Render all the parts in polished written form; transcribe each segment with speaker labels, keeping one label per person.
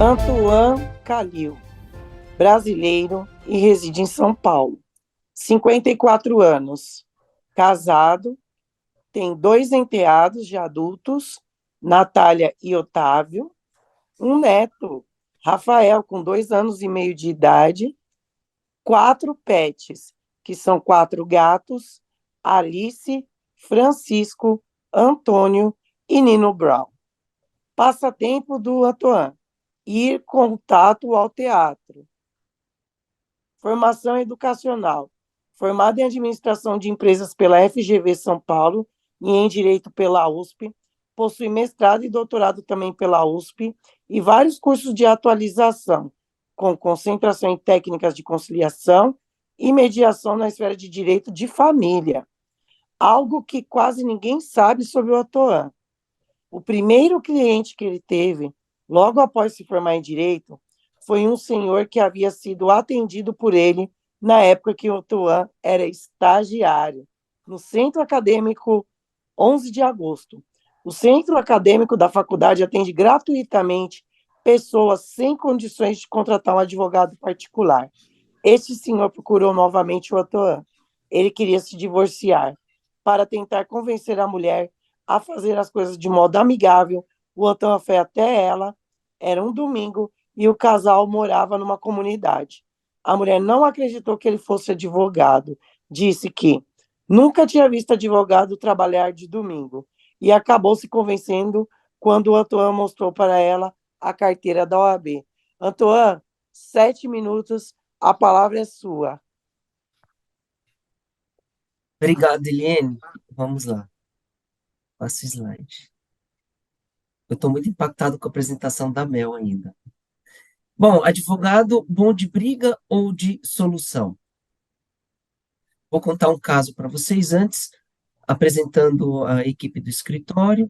Speaker 1: Antoine Calil, brasileiro e reside em São Paulo. 54 anos, casado, tem 2 enteados de adultos, Natália e Otávio, um neto, Rafael, com 2 anos e meio de idade, 4 pets, que são 4 gatos, Alice, Francisco, Antônio e Nino Brown. Passatempo do Antoine: ir contato ao teatro. Formação educacional: formado em administração de empresas pela FGV São Paulo e em direito pela USP, possui mestrado e doutorado também pela USP e vários cursos de atualização, com concentração em técnicas de conciliação e mediação na esfera de direito de família, algo que quase ninguém sabe sobre o Atoan. O primeiro cliente que ele teve, logo após se formar em direito, foi um senhor que havia sido atendido por ele na época que o Tuan era estagiário, no Centro Acadêmico 11 de Agosto. O Centro Acadêmico da faculdade atende gratuitamente pessoas sem condições de contratar um advogado particular. Este senhor procurou novamente o Atuan. Ele queria se divorciar. Para tentar convencer a mulher a fazer as coisas de modo amigável, o Atuan foi até ela. Era um domingo e o casal morava numa comunidade. A mulher não acreditou que ele fosse advogado. Disse que nunca tinha visto advogado trabalhar de domingo e acabou se convencendo quando o Antoine mostrou para ela a carteira da OAB. Antoine, 7 minutos, a palavra é sua.
Speaker 2: Obrigado, Eliane. Vamos lá, passa o slide. Eu estou muito impactado com a apresentação da Mel ainda. Bom, advogado bom de briga ou de solução? Vou contar um caso para vocês antes, apresentando a equipe do escritório.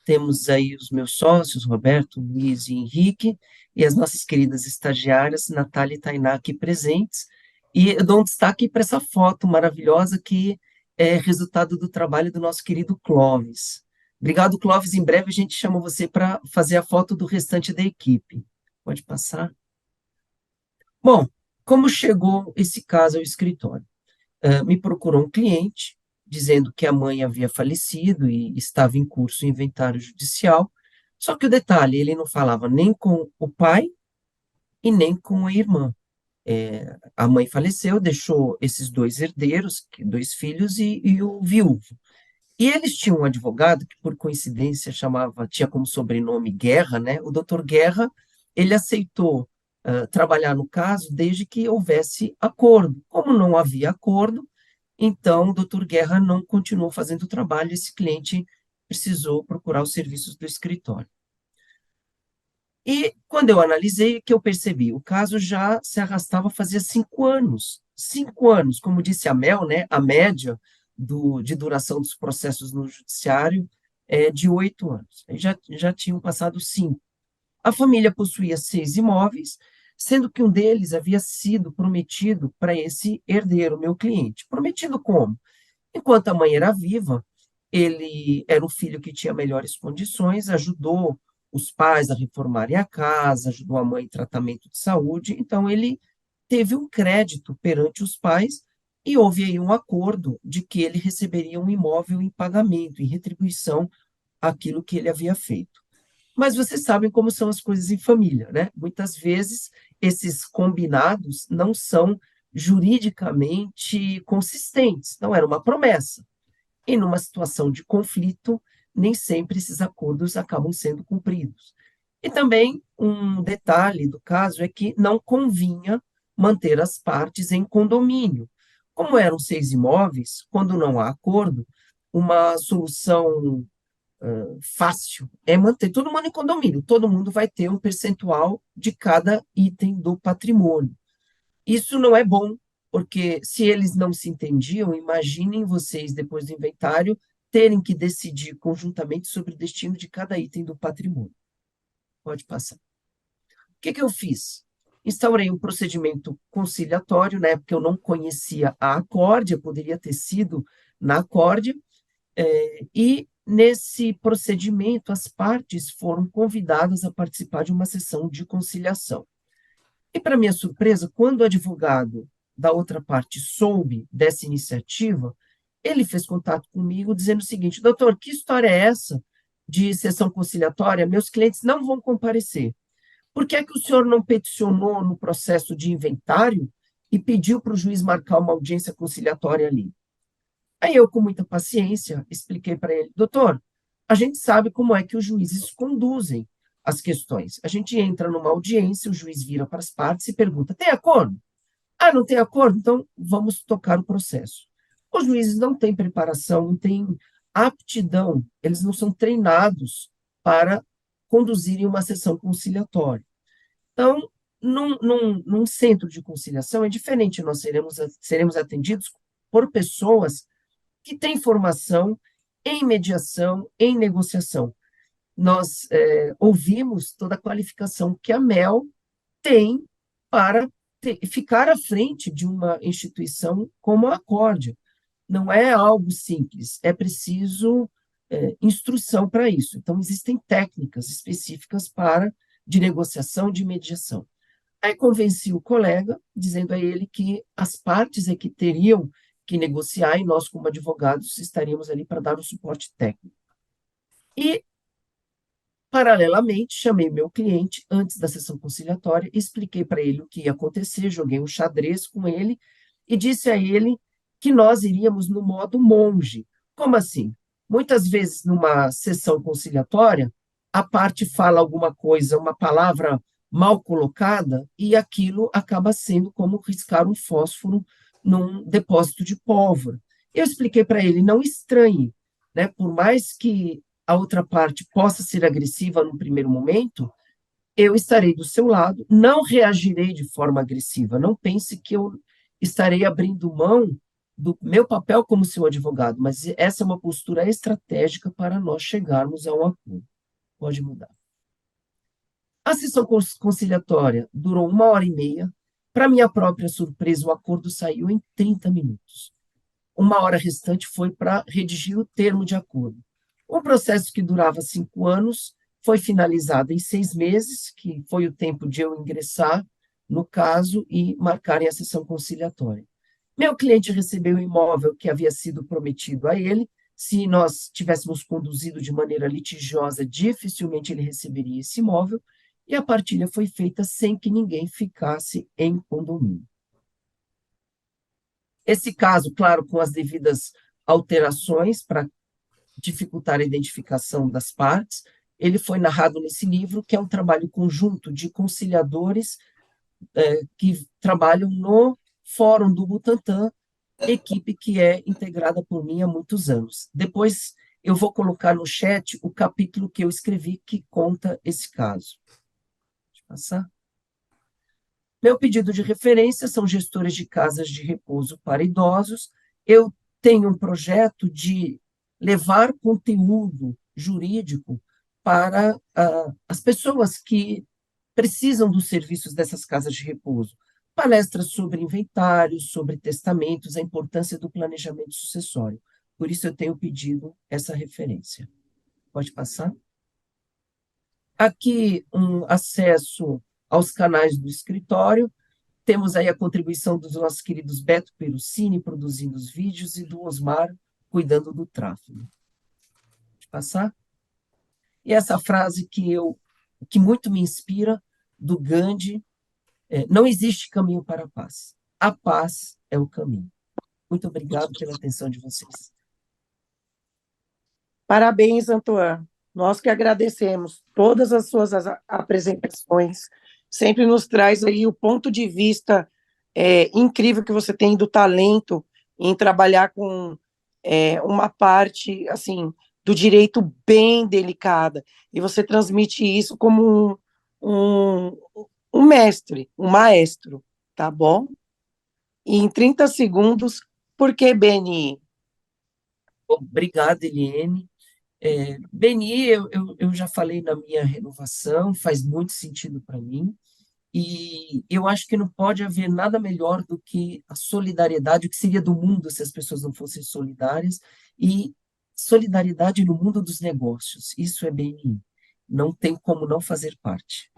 Speaker 2: Temos aí os meus sócios, Roberto, Luiz e Henrique, e as nossas queridas estagiárias, Natália e Tainá, aqui presentes. E eu dou um destaque para essa foto maravilhosa que é resultado do trabalho do nosso querido Clóvis. Obrigado, Clóvis. Em breve a gente chama você para fazer a foto do restante da equipe. Pode passar. Bom, como chegou esse caso ao escritório? Me procurou um cliente dizendo que a mãe havia falecido e estava em curso o inventário judicial. Só que o detalhe, ele não falava nem com o pai e nem com a irmã. A mãe faleceu, deixou esses 2 herdeiros, 2 filhos e o viúvo. E eles tinham um advogado que, por coincidência, tinha como sobrenome Guerra, né? O doutor Guerra, ele aceitou trabalhar no caso desde que houvesse acordo. Como não havia acordo, então o doutor Guerra não continuou fazendo o trabalho, esse cliente precisou procurar os serviços do escritório. E quando eu analisei, que eu percebi, o caso já se arrastava fazia 5 anos. 5 anos, como disse a Mel, né, a média de duração dos processos no judiciário é de 8 anos. Já tinham passado 5. A família possuía 6 imóveis, sendo que um deles havia sido prometido para esse herdeiro, meu cliente. Prometido como? Enquanto a mãe era viva, ele era o filho que tinha melhores condições, ajudou os pais a reformarem a casa, ajudou a mãe em tratamento de saúde, então ele teve um crédito perante os pais e houve aí um acordo de que ele receberia um imóvel em pagamento, em retribuição àquilo que ele havia feito. Mas vocês sabem como são as coisas em família, né? Muitas vezes esses combinados não são juridicamente consistentes, não era uma promessa. E numa situação de conflito, nem sempre esses acordos acabam sendo cumpridos. E também um detalhe do caso é que não convinha manter as partes em condomínio. Como eram 6 imóveis, quando não há acordo, uma solução fácil é manter todo mundo em condomínio, todo mundo vai ter um percentual de cada item do patrimônio. Isso não é bom, porque se eles não se entendiam, imaginem vocês, depois do inventário, terem que decidir conjuntamente sobre o destino de cada item do patrimônio. Pode passar. O que eu fiz? Instaurei um procedimento conciliatório, né, porque eu não conhecia a acórdia, poderia ter sido na acórdia, e nesse procedimento, as partes foram convidadas a participar de uma sessão de conciliação. E, para minha surpresa, quando o advogado da outra parte soube dessa iniciativa, ele fez contato comigo dizendo o seguinte: doutor, que história é essa de sessão conciliatória? Meus clientes não vão comparecer. Por que é que o senhor não peticionou no processo de inventário e pediu para o juiz marcar uma audiência conciliatória ali? Aí eu, com muita paciência, expliquei para ele: doutor, a gente sabe como é que os juízes conduzem as questões. A gente entra numa audiência, o juiz vira para as partes e pergunta: tem acordo? Ah, não tem acordo? Então vamos tocar o processo. Os juízes não têm preparação, não têm aptidão, eles não são treinados para conduzirem uma sessão conciliatória. Então, num centro de conciliação é diferente, nós seremos atendidos por pessoas que têm formação em mediação, em negociação. Nós ouvimos toda a qualificação que a Mel tem para ficar à frente de uma instituição como a Accordia. Não é algo simples, é preciso instrução para isso. Então, existem técnicas específicas de negociação, de mediação. Aí convenci o colega, dizendo a ele que as partes é que teriam que negociar e nós, como advogados, estaríamos ali para dar o suporte técnico. E, paralelamente, chamei meu cliente antes da sessão conciliatória, expliquei para ele o que ia acontecer, joguei um xadrez com ele e disse a ele que nós iríamos no modo monge. Como assim? Muitas vezes, numa sessão conciliatória, a parte fala alguma coisa, uma palavra mal colocada, e aquilo acaba sendo como riscar um fósforo num depósito de pólvora. Eu expliquei para ele: não estranhe, né? Por mais que a outra parte possa ser agressiva no primeiro momento, eu estarei do seu lado, não reagirei de forma agressiva. Não pense que eu estarei abrindo mão do meu papel como seu advogado, mas essa é uma postura estratégica para nós chegarmos a um acordo. Pode mudar. A sessão conciliatória durou 1h30. Para minha própria surpresa, o acordo saiu em 30 minutos. 1 hora restante foi para redigir o termo de acordo. Um processo que durava 5 anos foi finalizado em 6 meses, que foi o tempo de eu ingressar no caso e marcarem a sessão conciliatória. Meu cliente recebeu o imóvel que havia sido prometido a ele. Se nós tivéssemos conduzido de maneira litigiosa, dificilmente ele receberia esse imóvel, e a partilha foi feita sem que ninguém ficasse em condomínio. Esse caso, claro, com as devidas alterações para dificultar a identificação das partes, ele foi narrado nesse livro, que é um trabalho conjunto de conciliadores que trabalham no Fórum do Butantã, equipe que é integrada por mim há muitos anos. Depois eu vou colocar no chat o capítulo que eu escrevi que conta esse caso. Deixa eu passar. Meu pedido de referência são gestores de casas de repouso para idosos. Eu tenho um projeto de levar conteúdo jurídico para as pessoas que precisam dos serviços dessas casas de repouso. Palestras sobre inventários, sobre testamentos, a importância do planejamento sucessório. Por isso eu tenho pedido essa referência. Pode passar? Aqui um acesso aos canais do escritório. Temos aí a contribuição dos nossos queridos Beto Perucini, produzindo os vídeos, e do Osmar, cuidando do tráfego. Pode passar? E essa frase que muito me inspira, do Gandhi: não existe caminho para a paz. A paz é o caminho. Muito obrigado pela atenção de vocês.
Speaker 1: Parabéns, Antoine. Nós que agradecemos todas as suas apresentações. Sempre nos traz aí o ponto de vista incrível que você tem do talento em trabalhar com uma parte assim do direito bem delicada. E você transmite isso como um mestre, um maestro, tá bom? E em 30 segundos, por que BNI?
Speaker 2: Obrigado, Eliane. BNI, eu já falei na minha renovação, faz muito sentido para mim, e eu acho que não pode haver nada melhor do que a solidariedade, o que seria do mundo se as pessoas não fossem solidárias, e Solidariedade no mundo dos negócios. Isso é bem, não tem como não fazer parte.